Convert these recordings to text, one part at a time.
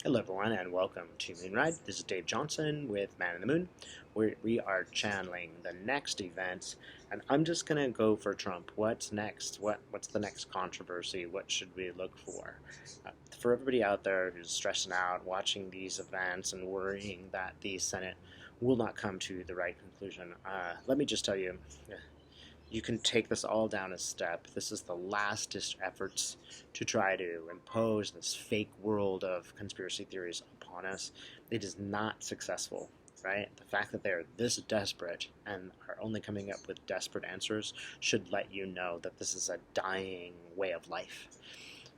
Hello everyone and welcome to Moonride. This is Dave Johnson with Man in the Moon, where we are channeling the next events, and I'm just gonna go for Trump. What's next? What's the next controversy? What should we look for? For everybody out there who's stressing out, watching these events and worrying that the Senate will not come to the right conclusion, let me just tell you, you can take this all down a step. This is the lastest efforts to try to impose this fake world of conspiracy theories upon us. It is not successful, right? The fact that they're this desperate and are only coming up with desperate answers should let you know that this is a dying way of life,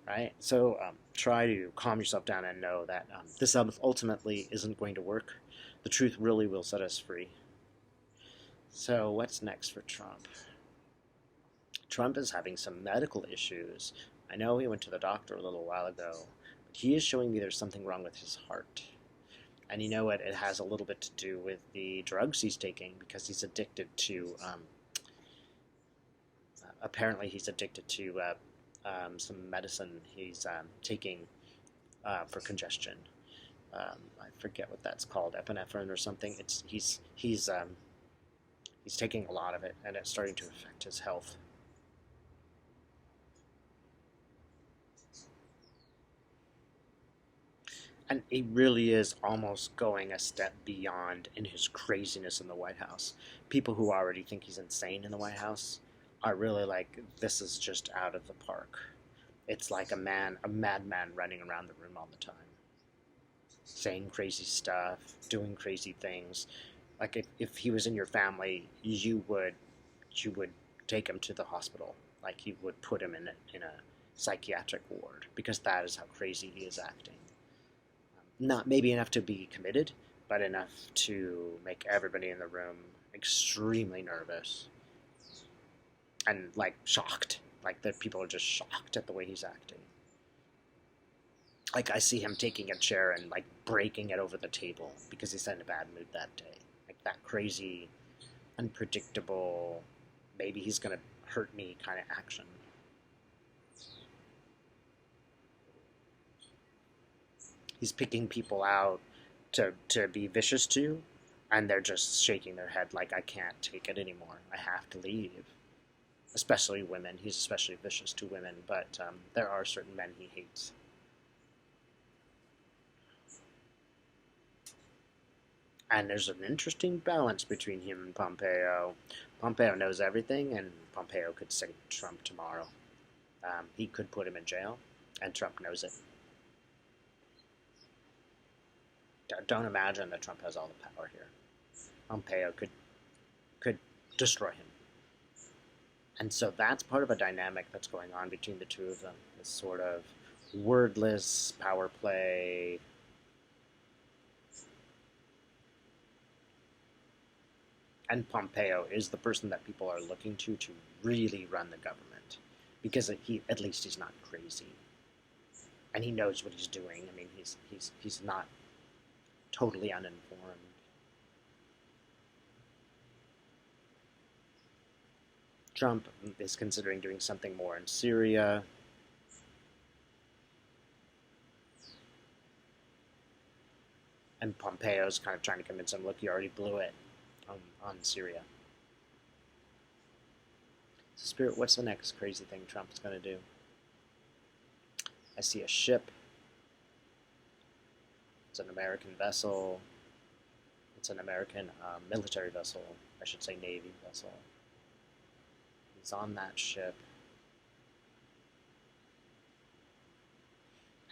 right? So try to calm yourself down and know that this ultimately isn't going to work. The truth really will set us free. So what's next for Trump? Trump is having some medical issues. I know he went to the doctor a little while ago, but he is showing me there's something wrong with his heart. And you know what? It has a little bit to do with the drugs he's taking because he's addicted to. Apparently, he's addicted to some medicine he's taking for congestion. I forget what that's called, epinephrine or something. He's taking a lot of it, and it's starting to affect his health. And he really is almost going a step beyond in his craziness in the White House. People who already think he's insane in the White House are really like, this is just out of the park. It's like a madman running around the room all the time, saying crazy stuff, doing crazy things. Like if he was in your family, you would take him to the hospital. Like you would put him in a psychiatric ward because that is how crazy he is acting. Not maybe enough to be committed, but enough to make everybody in the room extremely nervous and like shocked. Like that people are just shocked at the way he's acting. Like I see him taking a chair and like breaking it over the table because he's in a bad mood that day. Like that crazy, unpredictable, maybe he's gonna hurt me kind of action. He's picking people out to be vicious to, and they're just shaking their head like, I can't take it anymore. I have to leave. Especially women. He's especially vicious to women, but there are certain men he hates. And there's an interesting balance between him and Pompeo. Pompeo knows everything, and Pompeo could sink Trump tomorrow. He could put him in jail, and Trump knows it. Don't imagine that Trump has all the power here. Pompeo could destroy him. And so that's part of a dynamic that's going on between the two of them. This sort of wordless power play. And Pompeo is the person that people are looking to really run the government. Because at least he's not crazy. And he knows what he's doing. I mean, he's not totally uninformed. Trump is considering doing something more in Syria. And Pompeo's kind of trying to convince him, look, you already blew it on Syria. So, Spirit, what's the next crazy thing Trump's going to do? I see a ship. It's an American vessel. It's an American military vessel. I should say Navy vessel. He's on that ship.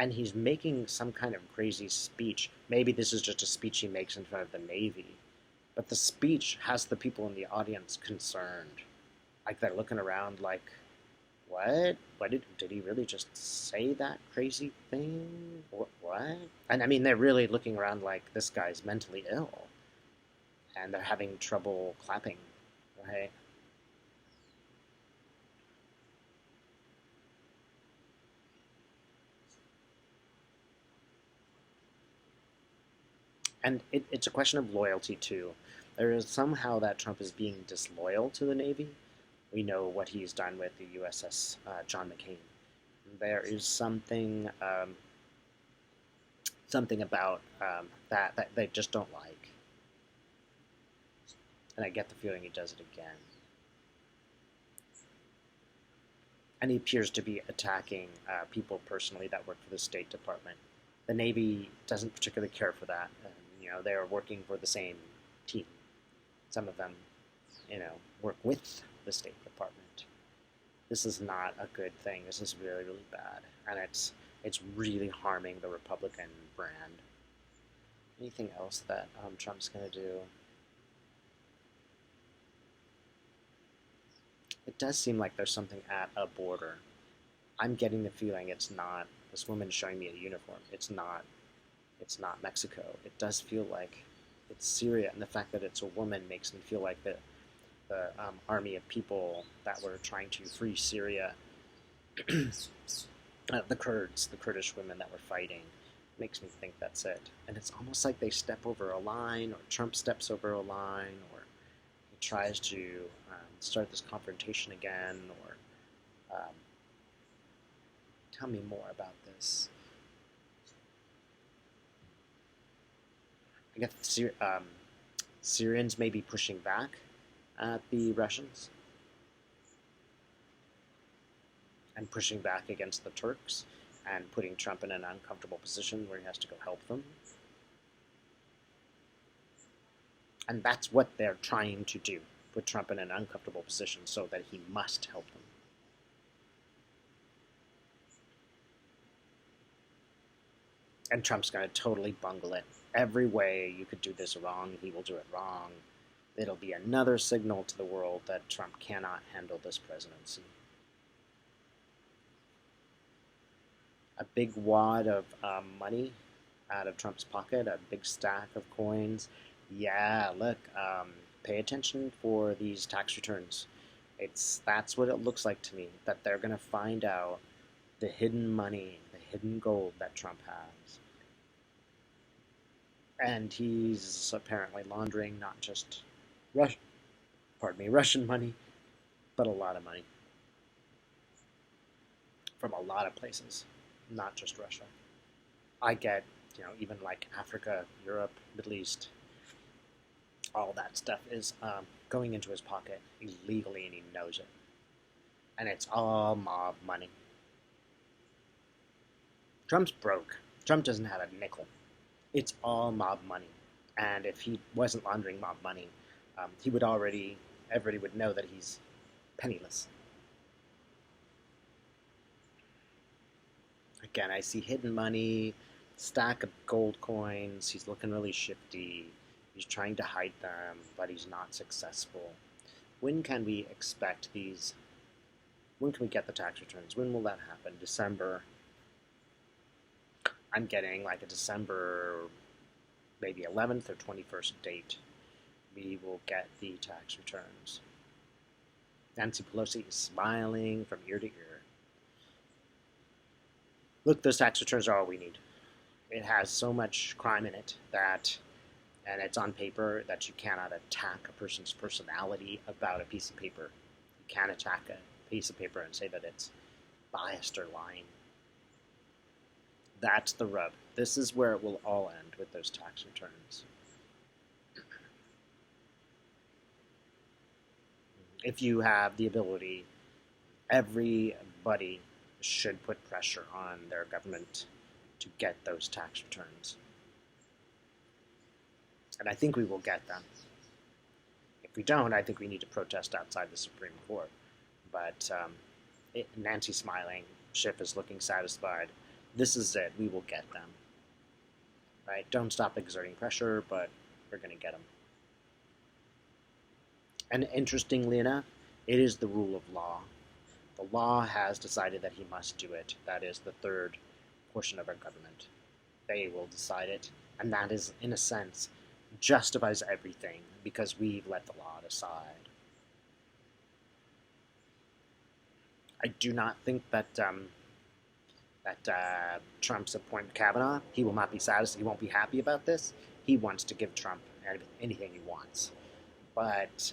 And he's making some kind of crazy speech. Maybe this is just a speech he makes in front of the Navy. But the speech has the people in the audience concerned. Like they're looking around like, what? Did he really just say that crazy thing? What? And I mean, they're really looking around like this guy's mentally ill. And they're having trouble clapping, right? And it's a question of loyalty too. There is somehow that Trump is being disloyal to the Navy. We know what he's done with the USS John McCain. There is something something about that they just don't like. And I get the feeling he does it again. And he appears to be attacking people personally that work for the State Department. The Navy doesn't particularly care for that. They're working for the same team. Some of them, work with the State Department. This is not a good thing. This is really, really bad, and it's really harming the Republican brand. Anything else that Trump's going to do? It does seem like there's something at a border. I'm getting the feeling it's not. This woman's showing me a uniform. It's not. It's not Mexico. It does feel like it's Syria, and the fact that it's a woman makes me feel like the army of people that were trying to free Syria, the Kurdish women that were fighting, makes me think that's it. And it's almost like they step over a line, or Trump steps over a line, or he tries to start this confrontation again, or tell me more about this. I guess Syrians may be pushing back at the Russians and pushing back against the Turks and putting Trump in an uncomfortable position where he has to go help them. And that's what they're trying to do, put Trump in an uncomfortable position so that he must help them. And Trump's going to totally bungle it. Every way you could do this wrong, he will do it wrong. It'll be another signal to the world that Trump cannot handle this presidency. A big wad of money out of Trump's pocket, a big stack of coins. Yeah, look, pay attention for these tax returns. That's what it looks like to me, that they're going to find out the hidden money, the hidden gold that Trump has. And he's apparently laundering not just Russian money, but a lot of money from a lot of places, not just Russia. I get, even like Africa, Europe, Middle East, all that stuff is going into his pocket illegally, and he knows it. And it's all mob money. Trump's broke. Trump doesn't have a nickel. It's all mob money. And if he wasn't laundering mob money, everybody would know that he's penniless. Again, I see hidden money, stack of gold coins. He's looking really shifty. He's trying to hide them, but he's not successful. When can we expect these? When can we get the tax returns? When will that happen? December. I'm getting like a December, maybe 11th or 21st date. We will get the tax returns. Nancy Pelosi is smiling from ear to ear. Look, those tax returns are all we need. It has so much crime in it and it's on paper, that you cannot attack a person's personality about a piece of paper. You can't attack a piece of paper and say that it's biased or lying. That's the rub. This is where it will all end with those tax returns. If you have the ability, everybody should put pressure on their government to get those tax returns. And I think we will get them. If we don't, I think we need to protest outside the Supreme Court. But Nancy's smiling. Schiff is looking satisfied. This is it. We will get them. Right? Don't stop exerting pressure, but we're going to get them. And interestingly enough, it is the rule of law. The law has decided that he must do it. That is the third portion of our government. They will decide it. And that is, in a sense, justifies everything because we've let the law decide. I do not think that Trump's appointed Kavanaugh. He will not be satisfied. He won't be happy about this. He wants to give Trump anything he wants. But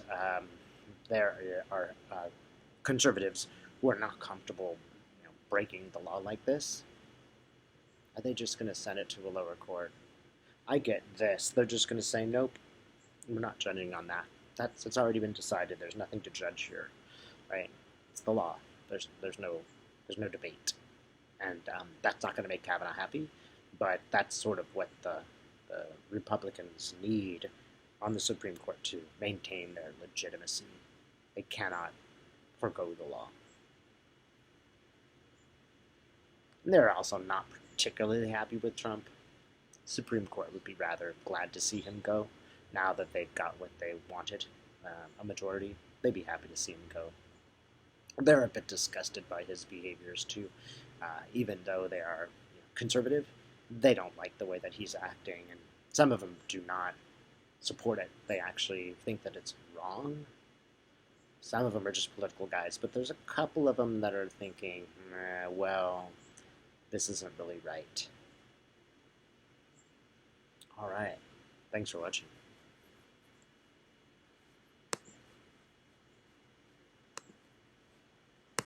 there are conservatives who are not comfortable breaking the law like this. Are they just going to send it to a lower court? I get this. They're just going to say, nope, we're not judging on that. It's already been decided. There's nothing to judge here, right? It's the law. There's no debate, and that's not going to make Kavanaugh happy. But that's sort of what the Republicans need on the Supreme Court to maintain their legitimacy. They cannot forgo the law. And they're also not particularly happy with Trump. Supreme Court would be rather glad to see him go now that they've got what they wanted, a majority. They'd be happy to see him go. They're a bit disgusted by his behaviors too, even though they are conservative. They don't like the way that he's acting, and some of them do not support it. They actually think that it's wrong. Some of them are just political guys, but there's a couple of them that are thinking, well, this isn't really right. All right. Thanks for watching.